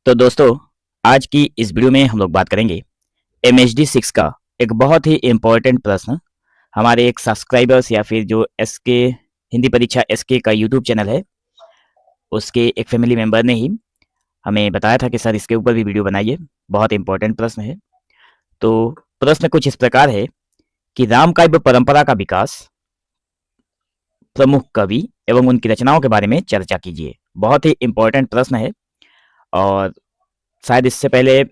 तो दोस्तों, आज की इस वीडियो में हम लोग बात करेंगे MHD 6 का एक बहुत ही इम्पोर्टेंट प्रश्न। हमारे एक सब्सक्राइबर्स या फिर जो एसके हिंदी परीक्षा एसके का यूट्यूब चैनल है, उसके एक फैमिली मेंबर ने ही हमें बताया था कि सर इसके ऊपर भी वीडियो बनाइए, बहुत इम्पोर्टेंट प्रश्न है। तो प्रश्न कुछ इस प्रकार है कि रामकाव्य परंपरा का विकास, प्रमुख कवि एवं उनकी रचनाओं के बारे में चर्चा कीजिए। बहुत ही इम्पोर्टेंट प्रश्न है और शायद इससे पहले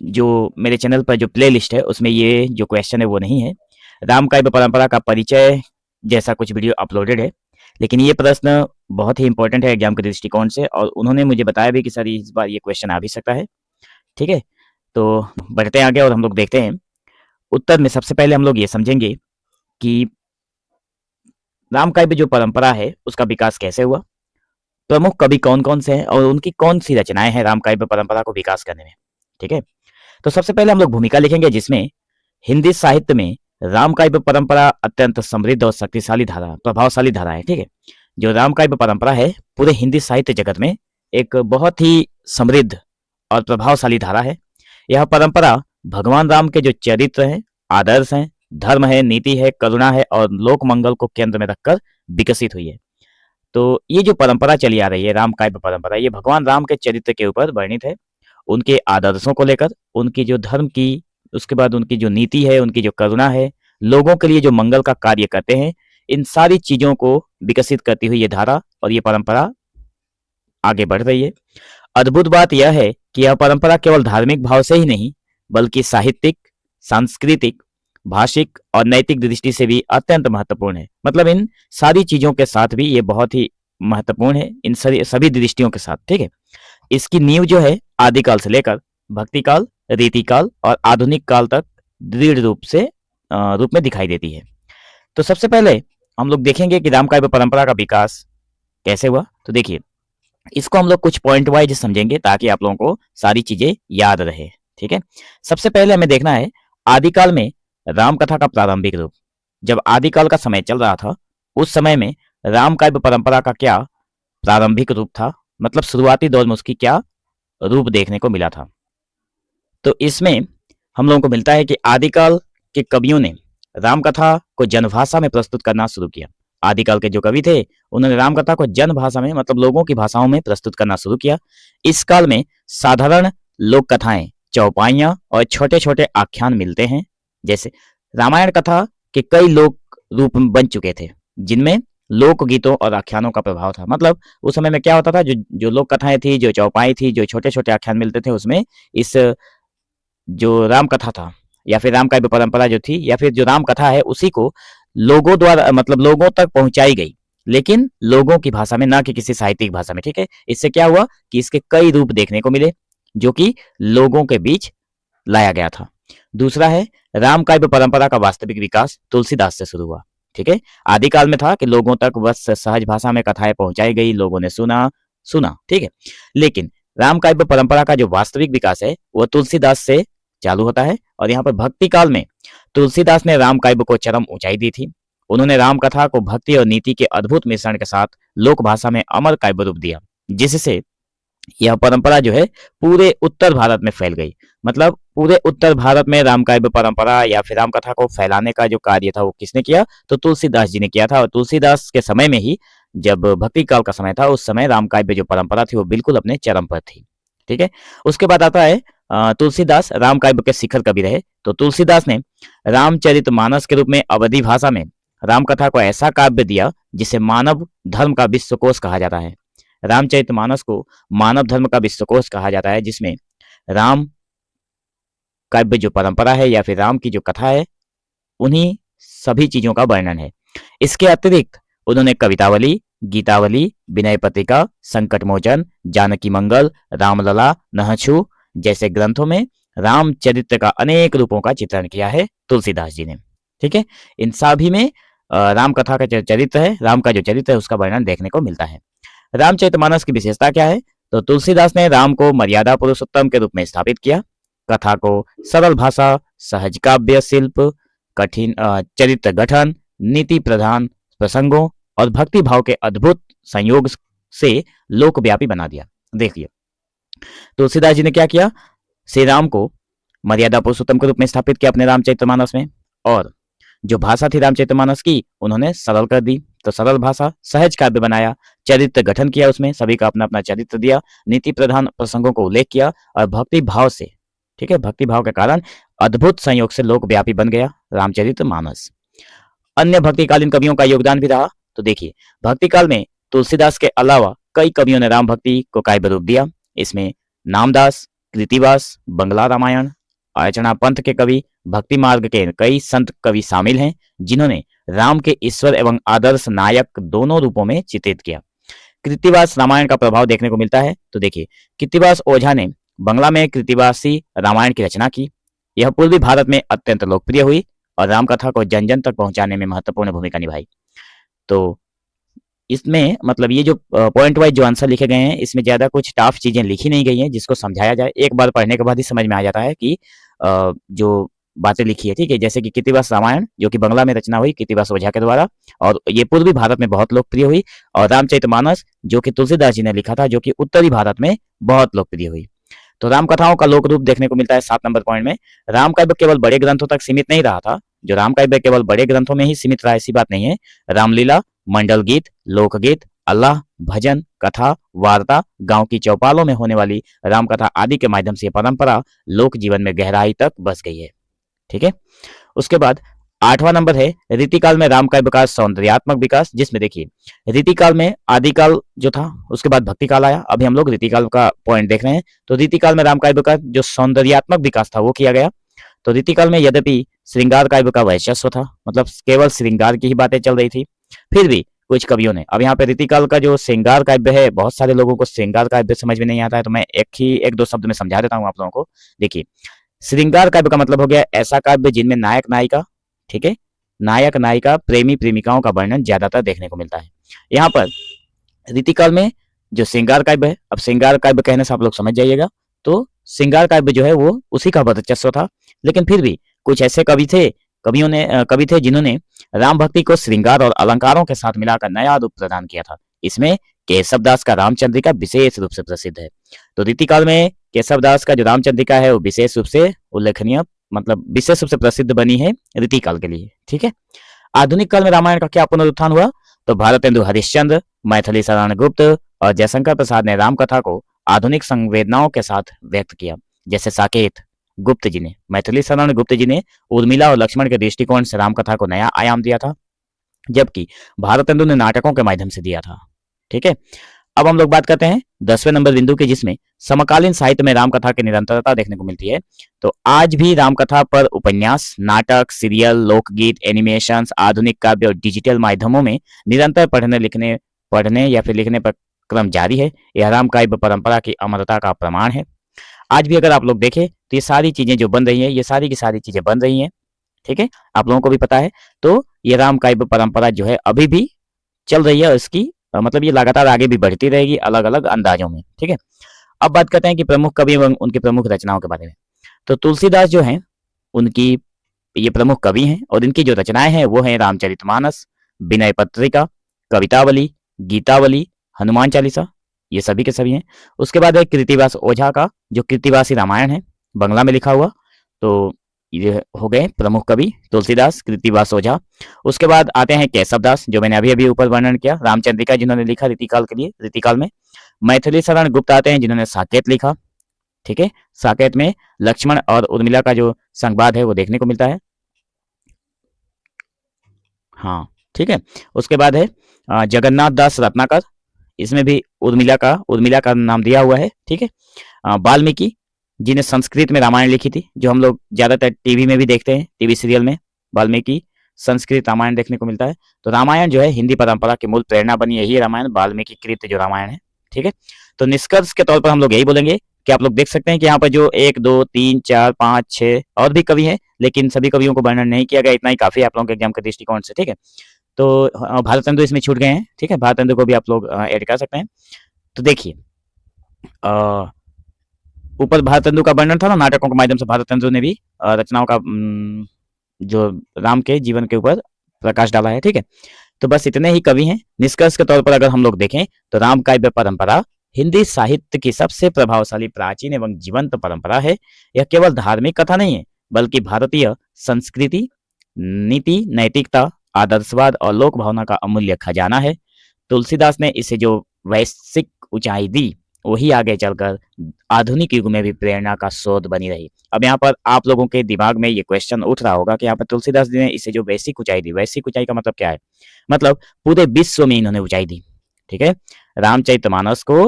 जो मेरे चैनल पर जो प्लेलिस्ट है उसमें ये जो क्वेश्चन है वो नहीं है। रामकाव्य परंपरा का परिचय जैसा कुछ वीडियो अपलोडेड है, लेकिन ये प्रश्न बहुत ही इंपॉर्टेंट है एग्जाम के दृष्टिकोण से और उन्होंने मुझे बताया भी कि सर इस बार ये क्वेश्चन आ भी सकता है। ठीक है, तो बढ़ते हैं आगे और हम लोग देखते हैं उत्तर में। सबसे पहले हम लोग ये समझेंगे कि रामकाव्य जो परंपरा है उसका विकास कैसे हुआ, प्रमुख कवि कौन कौन से हैं और उनकी कौन सी रचनाएं हैं रामकाव्य परंपरा को विकास करने में। ठीक है, तो सबसे पहले हम लोग भूमिका लिखेंगे, जिसमें हिंदी साहित्य में रामकाव्य परंपरा अत्यंत समृद्ध और शक्तिशाली धारा, प्रभावशाली धारा है। ठीक है, जो रामकाव्य परंपरा है पूरे हिंदी साहित्य जगत में एक बहुत ही समृद्ध और प्रभावशाली धारा है। यह परंपरा भगवान राम के जो चरित्र हैं, आदर्श हैं, धर्म है, नीति है, करुणा है और लोक मंगल को केंद्र में रखकर विकसित हुई है। तो ये जो परंपरा चली आ रही है रामकाव्य परंपरा, ये भगवान राम के चरित्र के ऊपर वर्णित है, उनके आदर्शों को लेकर, उनकी जो धर्म की, उसके बाद उनकी जो नीति है, उनकी जो करुणा है, लोगों के लिए जो मंगल का कार्य करते हैं, इन सारी चीजों को विकसित करती हुई ये धारा और ये परंपरा आगे बढ़ रही है। अद्भुत बात यह है कि यह परंपरा केवल धार्मिक भाव से ही नहीं बल्कि साहित्यिक, सांस्कृतिक, भाषिक और नैतिक दृष्टि से भी अत्यंत महत्वपूर्ण है। मतलब इन सारी चीजों के साथ भी ये बहुत ही महत्वपूर्ण है, इन सभी दृष्टियों के साथ। ठीक है, इसकी नींव जो है आदिकाल से लेकर भक्ति काल, रीति काल और आधुनिक काल तक दृढ़ रूप में दिखाई देती है। तो सबसे पहले हम लोग देखेंगे कि रामकाव्य परंपरा का विकास कैसे हुआ। तो देखिए, इसको हम लोग कुछ पॉइंट वाइज समझेंगे ताकि आप लोगों को सारी चीजें याद रहे। ठीक है, सबसे पहले हमें देखना है आदिकाल में राम कथा का प्रारंभिक रूप। जब आदिकाल का समय चल रहा था, उस समय में रामकाव्य परंपरा का क्या प्रारंभिक रूप था, मतलब शुरुआती दौर में उसकी क्या रूप देखने को मिला था। तो इसमें हम लोगों को मिलता है कि आदिकाल के कवियों ने रामकथा को जनभाषा में प्रस्तुत करना शुरू किया। आदिकाल के जो कवि थे उन्होंने रामकथा को जनभाषा में, मतलब लोगों की भाषाओं में प्रस्तुत करना शुरू किया। इस काल में साधारण लोक कथाएं, चौपाइयां और छोटे छोटे आख्यान मिलते हैं। जैसे रामायण कथा के कई लोक रूप बन चुके थे जिनमें लोकगीतों और आख्यानों का प्रभाव था। मतलब उस समय में क्या होता था, जो जो लोक कथाएं थी, जो चौपाई थी, जो छोटे छोटे आख्यान मिलते थे, उसमें इस जो राम कथा था या फिर रामकाव्य परंपरा जो थी या फिर जो राम कथा है उसी को लोगों द्वारा, मतलब लोगों तक पहुंचाई गई, लेकिन लोगों की भाषा में, ना कि किसी साहित्यिक भाषा में। ठीक है, इससे क्या हुआ कि इसके कई रूप देखने को मिले जो कि लोगों के बीच लाया गया था। दूसरा है रामकाव्य परंपरा का वास्तविक विकास तुलसीदास से शुरू हुआ। ठीक है, आदिकाल में था कि लोगों तक बस सहज भाषा में कथाएं पहुंचाई गई, लोगों ने सुना। ठीक है, लेकिन रामकाव्य परंपरा का जो वास्तविक विकास है वो तुलसीदास से चालू होता है और यहाँ पर भक्ति काल में तुलसीदास ने रामकाव्य को चरम ऊंचाई दी थी। उन्होंने राम कथा को भक्ति और नीति के अद्भुत मिश्रण के साथ लोक भाषा में अमर काव्य रूप दिया, जिससे यह परंपरा जो है पूरे उत्तर भारत में फैल गई। मतलब पूरे उत्तर भारत में रामकाव्य परंपरा या फिर राम कथा को फैलाने का जो कार्य था वो किसने किया, तो तुलसीदास जी ने किया था। और तुलसीदास के समय में ही, जब भक्ति काल का समय था, उस समय रामकाव्य जो परंपरा थी वो बिल्कुल अपने चरम पर थी। ठीक है, उसके बाद आता है तुलसीदास रामकाव्य के शिखर कवि रहे। तो तुलसीदास ने रामचरितमानस के रूप में अवधी भाषा में रामकथा को ऐसा काव्य दिया जिसे मानव धर्म का विश्वकोश कहा जाता है। रामचरितमानस को मानव धर्म का विश्वकोश कहा जाता है, जिसमें राम काव्य जो परंपरा है या फिर राम की जो कथा है उन्हीं सभी चीजों का वर्णन है। इसके अतिरिक्त उन्होंने कवितावली, गीतावली, विनय पत्रिका, संकट मोचन, जानकी मंगल, रामलला, नहछु जैसे ग्रंथों में रामचरित्र का अनेक रूपों का चित्रण किया है तुलसीदास जी ने। ठीक है, इन सभी में राम कथा का जो चरित्र है, राम का जो चरित्र है, उसका वर्णन देखने को मिलता है। रामचरितमानस की विशेषता क्या है, तो तुलसीदास ने राम को मर्यादा पुरुषोत्तम के रूप में स्थापित किया। कथा को सरल भाषा, सहज काव्य शिल्प, कठिन चरित्र गठन, नीति प्रधान प्रसंगों और भक्ति भाव के अद्भुत संयोग से लोकव्यापी बना दिया। देखिए, तुलसीदास जी ने क्या किया, श्री राम को मर्यादा पुरुषोत्तम के रूप में स्थापित किया अपने रामचरितमानस में, और जो भाषा थी रामचरितमानस की उन्होंने सरल कर दी। तो सरल भाषा, सहज काव्य बनाया, चरित्र गठन किया, उसमें सभी का अपना अपना चरित्र दिया, नीति प्रधान प्रसंगों को उल्लेख किया, और भक्ति भाव से, ठीक है, भक्ति भाव के कारण अद्भुत संयोग से लोकव्यापी बन गया रामचरितमानस। अन्य भक्तिकालीन कवियों का योगदान भी रहा। तो देखिए, भक्ति काल में तुलसीदास के अलावा कई कवियों ने राम भक्ति को काव्य रूप दिया। इसमें नामदास, कृतिवास, बंगला रामायण, अर्चना पंथ के कवि, भक्ति मार्ग के कई संत कवि शामिल हैं जिन्होंने राम के ईश्वर एवं आदर्श नायक दोनों रूपों में चित्रित किया। कृतिवास रामायण का प्रभाव देखने को मिलता है। तो देखिए, कृतिवास ओझा ने बंगला में कृतिवासी रामायण की रचना की। यह पूर्वी भारत में अत्यंत लोकप्रिय हुई और राम कथा को जन जन तक पहुंचाने में महत्वपूर्ण भूमिका निभाई। तो इसमें मतलब ये जो पॉइंट वाइज जो आंसर लिखे गए हैं, इसमें ज्यादा कुछ टफ चीजें लिखी नहीं गई हैं जिसको समझाया जाए। एक बार पढ़ने के बाद ही समझ में आ जाता है कि जो बातें लिखी है, ठीक है। जैसे कि कृतिवास रामायण जो कि बंगला में रचना हुई कृतिवास ओझा के द्वारा, और ये पूर्वी भारत में बहुत लोकप्रिय हुई, और रामचरितमानस जो कि तुलसीदास जी ने लिखा था, जो कि उत्तरी भारत में बहुत लोकप्रिय हुई। तो राम कथाओं का लोक रूप देखने को मिलता है 7 नंबर पॉइंट में। राम काव्य केवल बड़े ग्रंथों तक सीमित नहीं रहा था। जो राम काव्य केवल बड़े ग्रंथों में ही सीमित रहा, ऐसी बात नहीं है। रामलीला, मंडल गीत, लोकगीत, अल्लाह, भजन, कथा, वार्ता, गांव की चौपालों में होने वाली राम कथा आदि के माध्यम से परंपरा लोक जीवन में गहराई तक बस गई है, ठीक है। उसके बाद 8वां नंबर है रीतिकाल में राम काव्य का सौंदर्यात्मक विकास, जिसमें देखिए रीतिकाल में आदिकाल जो था, उसके बाद भक्ति काल आया। अभी हम लोग रीतिकाल का पॉइंट देख रहे हैं। तो रीतिकाल में राम काव्य का जो सौंदर्यात्मक विकास था वो किया गया। तो रीतिकाल में यद्यपि श्रृंगार काव्य का वर्चस्व था, मतलब केवल श्रृंगार की ही बातें चल रही थी, फिर भी कुछ कवियों ने, अब यहाँ पे रीतिकाल का जो श्रृंगार काव्य है, बहुत सारे लोगों को श्रृंगार काव्य समझ में नहीं आता है, तो मैं एक दो शब्द में समझा देता हूँ आप लोगों को। देखिए, श्रृंगार काव्य का मतलब हो गया ऐसा काव्य जिनमें नायक नायिका, ठीक है, नायक नायिका, प्रेमी प्रेमिकाओं का वर्णन ज्यादातर देखने को मिलता है। यहाँ पर रीतिकाल में जो श्रृंगार काव्य है, अब श्रृंगार काव्य कहने से आप लोग समझ जाइएगा, तो श्रृंगार काव्य जो है वो उसी का वर्चस्व था, लेकिन फिर भी कुछ ऐसे कवि थे जिन्होंने राम भक्ति को श्रृंगार और अलंकारों के साथ मिलाकर नया रूप प्रदान किया था। इसमें केशवदास का रामचंद्रिका विशेष रूप से प्रसिद्ध है। तो रीतिकाल में केशवदास का जो रामचंद्रिका है वो विशेष रूप से उल्लेखनीय, मतलब विशेष रूप से प्रसिद्ध बनी है रीतिकाल के लिए, ठीक है। आधुनिक काल में रामायण का क्या पुनरुत्थान हुआ, तो भारतेंदु हरिश्चंद्र, मैथिली शरण गुप्त और जयशंकर प्रसाद ने राम कथा को आधुनिक संवेदनाओं के साथ व्यक्त किया। जैसे साकेत गुप्त जी ने, मैथिली शरण गुप्त जी ने उर्मिला और लक्ष्मण के दृष्टिकोण से राम कथा को नया आयाम दिया था, जबकि भारतेंदु ने नाटकों के माध्यम से दिया था, ठीक है। अब हम लोग बात करते हैं 10वें नंबर बिंदु की, जिसमें समकालीन साहित्य में रामकथा की निरंतरता देखने को मिलती है। तो आज भी रामकथा पर उपन्यास, नाटक, सीरियल, लोकगीत, एनिमेशन, आधुनिक काव्य और डिजिटल माध्यमों में निरंतर पढ़ने या फिर लिखने पर क्रम जारी है। यह राम काव्य परंपरा की अमरता का प्रमाण है। आज भी अगर आप लोग देखें तो ये सारी चीजें जो बन रही हैं, ये सारी की सारी चीजें बन रही हैं, ठीक है, आप लोगों को भी पता है। तो ये राम काव्य परंपरा जो है अभी भी चल रही है, और इसकी मतलब ये लगातार आगे भी बढ़ती रहेगी अलग अलग अंदाजों में, ठीक है। अब बात करते हैं कि प्रमुख कवि एवं उनकी प्रमुख रचनाओं के बारे में। तो तुलसीदास जो हैं उनकी ये प्रमुख कवि हैं, और इनकी जो रचनाएं हैं वो हैं रामचरितमानस, विनय पत्रिका, कवितावली, गीतावली, हनुमान चालीसा, ये सभी के सभी हैं। उसके बाद है कृतिवास ओझा का जो कृतिवासी रामायण है, बंगला में लिखा हुआ। तो ये हो गए प्रमुख कवि तुलसीदास, कृतिवास ओझा। उसके बाद आते हैं केशवदास, जो मैंने अभी अभी ऊपर वर्णन किया, रामचंद्रिका जिन्होंने लिखा रीतिकाल के लिए, रीतिकाल में। मैथिली शरण गुप्त आते हैं जिन्होंने साकेत लिखा, ठीक है। साकेत में लक्ष्मण और उर्मिला का जो संवाद है वो देखने को मिलता है, हाँ, ठीक है। उसके बाद है जगन्नाथ दास रत्नाकर, इसमें भी उर्मिला का नाम दिया हुआ है, ठीक है। वाल्मीकि जिन्हें संस्कृत में रामायण लिखी थी, जो हम लोग ज्यादातर टीवी में भी देखते हैं, टीवी सीरियल में वाल्मीकि संस्कृत रामायण देखने को मिलता है। तो रामायण जो है हिंदी परंपरा की मूल प्रेरणा बनी यही रामायण, वाल्मीकि कृत जो रामायण है, ठीक है। तो निष्कर्ष के तौर पर हम लोग यही बोलेंगे कि आप लोग देख सकते हैं कि यहाँ पर जो 1 2 3 4 5 6 और भी कवि हैं, लेकिन सभी कवियों को वर्णन नहीं किया गया, इतना ही काफी है आप लोगों के एग्जाम के दृष्टिकोण से, ठीक है। तो भारतेंदु इसमें छूट गए हैं, ठीक है, भारतेंदु को भी आप लोग ऐड कर सकते हैं। तो देखिए ऊपर भारतेंदु का वर्णन था ना, नाटकों के माध्यम से भारतेंदु ने भी रचनाओं का जो राम के जीवन के ऊपर प्रकाश डाला है, ठीक है। तो बस इतने ही कवि हैं। निष्कर्ष के तौर पर अगर हम लोग देखें तो राम काव्य परंपरा हिंदी साहित्य की सबसे प्रभावशाली, प्राचीन एवं जीवंत परंपरा है। यह केवल धार्मिक कथा नहीं है, बल्कि भारतीय संस्कृति, नीति, नैतिकता, आदर्शवाद और लोक भावना का अमूल्य खजाना है। तुलसीदास ने इसे जो वैश्विक ऊंचाई दी, वही आगे चलकर आधुनिक युग में भी प्रेरणा का स्रोत बनी रही। अब यहाँ पर आप लोगों के दिमाग में ये क्वेश्चन उठ रहा होगा कि यहाँ पर तुलसीदास जी ने इसे जो वैश्विक ऊंचाई दी, वैश्विक ऊंचाई का मतलब क्या है? मतलब पूरे विश्व में इन्होंने ऊंचाई दी। ठीक है, रामचरितमानस को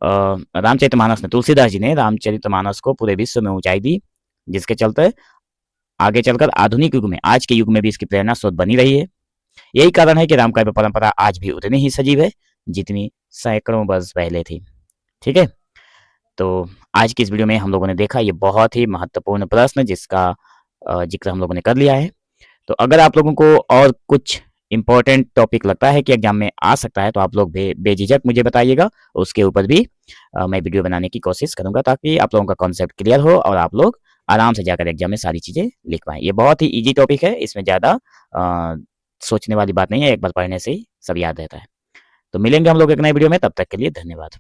रामचरितमानस ने, तुलसीदास जी ने रामचरितमानस को पूरे विश्व में ऊंचाई दी, जिसके चलते आगे चलकर आधुनिक युग में, आज के युग में भी इसकी प्रेरणा स्रोत बनी रही है। यही कारण है कि रामकाव्य परंपरा आज भी उतनी ही सजीव है जितनी सैकड़ों वर्ष पहले थी। ठीक है, तो आज की इस वीडियो में हम लोगों ने देखा ये बहुत ही महत्वपूर्ण प्रश्न, जिसका जिक्र हम लोगों ने कर लिया है। तो अगर आप लोगों को और कुछ इंपॉर्टेंट टॉपिक लगता है कि एग्जाम में आ सकता है, तो आप लोग बेझिझक मुझे बताइएगा, उसके ऊपर भी मैं वीडियो बनाने की कोशिश करूंगा, ताकि आप लोगों का कॉन्सेप्ट क्लियर हो और आप लोग आराम से जाकर एग्जाम में सारी चीजें लिख पाएं। ये बहुत ही इजी टॉपिक है, इसमें ज्यादा सोचने वाली बात नहीं है, एक बार पढ़ने से ही सब याद रहता है। तो मिलेंगे हम लोग एक नए वीडियो में, तब तक के लिए धन्यवाद।